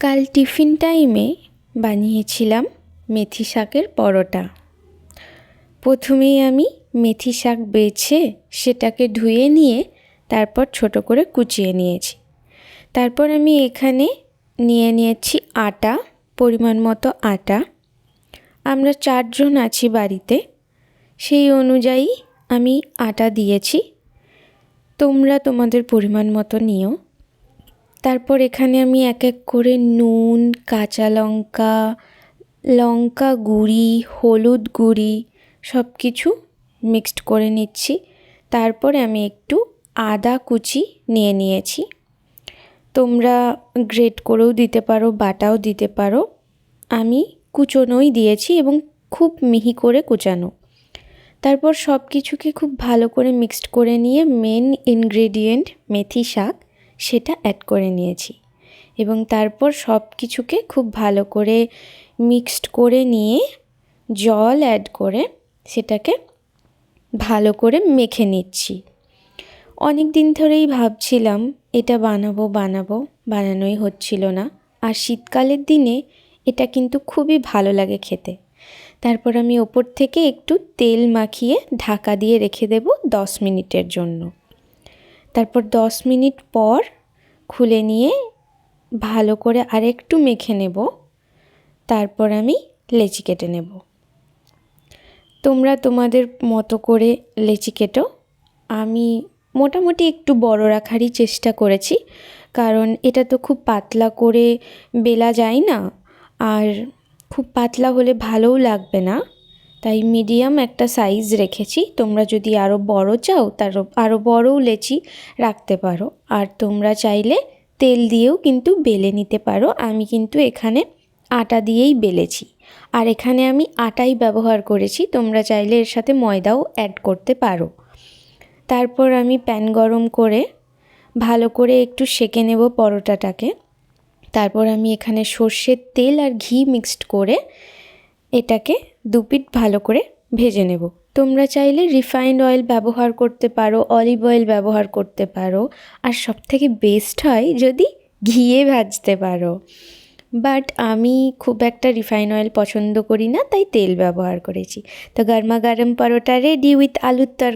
কাল টিফিন টাইমে বানিয়েছিলাম মেথি শাকের পরোটা। প্রথমেই আমি মেথি শাক বেছে সেটাকে ধুয়ে নিয়ে তারপর ছোট করে কুচিয়ে নিয়েছি। তারপর আমি এখানে নিয়ে নিয়েছি আটা, পরিমাণ মতো আটা। আমরা 4 জন আছি বাড়িতে, সেই অনুযায়ী আমি আটা দিয়েছি। তোমরা তোমাদের পরিমাণ মতো নিও। তারপর এখানে আমি এক এক করে নুন, কাঁচা লঙ্কা, লঙ্কা গুঁড়ি, হলুদ গুঁড়ি সব কিছু মিক্সড করে নিচ্ছি। তারপরে আমি একটু আদা কুচি নিয়ে নিয়েছি। তোমরা গ্রেট করেও দিতে পারো, বাটাও দিতে পারো। আমি কুচোনোই দিয়েছি এবং খুব মিহি করে কুচানো। তারপর সব কিছুকে খুব ভালো করে মিক্সড করে নিয়ে মেন ইনগ্রেডিয়েন্ট মেথি শাক সেটা অ্যাড করে নিয়েছি এবং তারপর সব কিছুকে খুব ভালো করে মিক্সড করে নিয়ে জল অ্যাড করে সেটাকে ভালো করে মেখে নিচ্ছি। অনেক দিন ধরেই ভাবছিলাম এটা বানানোই হচ্ছিল না। আর শীতকালের দিনে এটা কিন্তু খুবই ভালো লাগে খেতে। তারপর আমি ওপর থেকে একটু তেল মাখিয়ে ঢাকা দিয়ে রেখে দেব 10 মিনিটের জন্য। তারপর 10 মিনিট পর খুলে নিয়ে ভালো করে আরেকটু মেখে নেব। তারপর আমি লেচি কেটে নেব। তোমরা তোমাদের মতো করে লেচি কেটো। আমি মোটামুটি একটু বড় রাখারই চেষ্টা করেছি, কারণ এটা তো খুব পাতলা করে বেলা যায় না, আর খুব পাতলা হলে ভালোও লাগবে না। তাই মিডিয়াম একটা সাইজ রেখেছি। তোমরা যদি আরও বড় চাও আরও বড়ও লেচি রাখতে পারো। আর তোমরা চাইলে তেল দিয়েও কিন্তু বেলে নিতে পারো। আমি কিন্তু এখানে আটা দিয়েই বেলেছি, আর এখানে আমি আটাই ব্যবহার করেছি। তোমরা চাইলে এর সাথে ময়দাও অ্যাড করতে পারো। তারপর আমি প্যান গরম করে ভালো করে একটু সেঁকে নেব পরোটাটাকে। তারপর আমি এখানে সর্ষের তেল আর ঘি মিক্সড করে এটাকে 2 পিঠ ভালো করে ভেজে নেব। তোমরা চাইলে রিফাইন্ড অয়েল ব্যবহার করতে পারো, অলিভ অয়েল ব্যবহার করতে পারো, আর সবথেকে বেস্ট হয় যদি ঘিয়ে ভাজতে পারো। বাট আমি খুব একটা রিফাইন অয়েল পছন্দ করি না, তাই তেল ব্যবহার করেছি। তো গরমা গরম পরোটা রেডি উইথ আলুর তরকারি।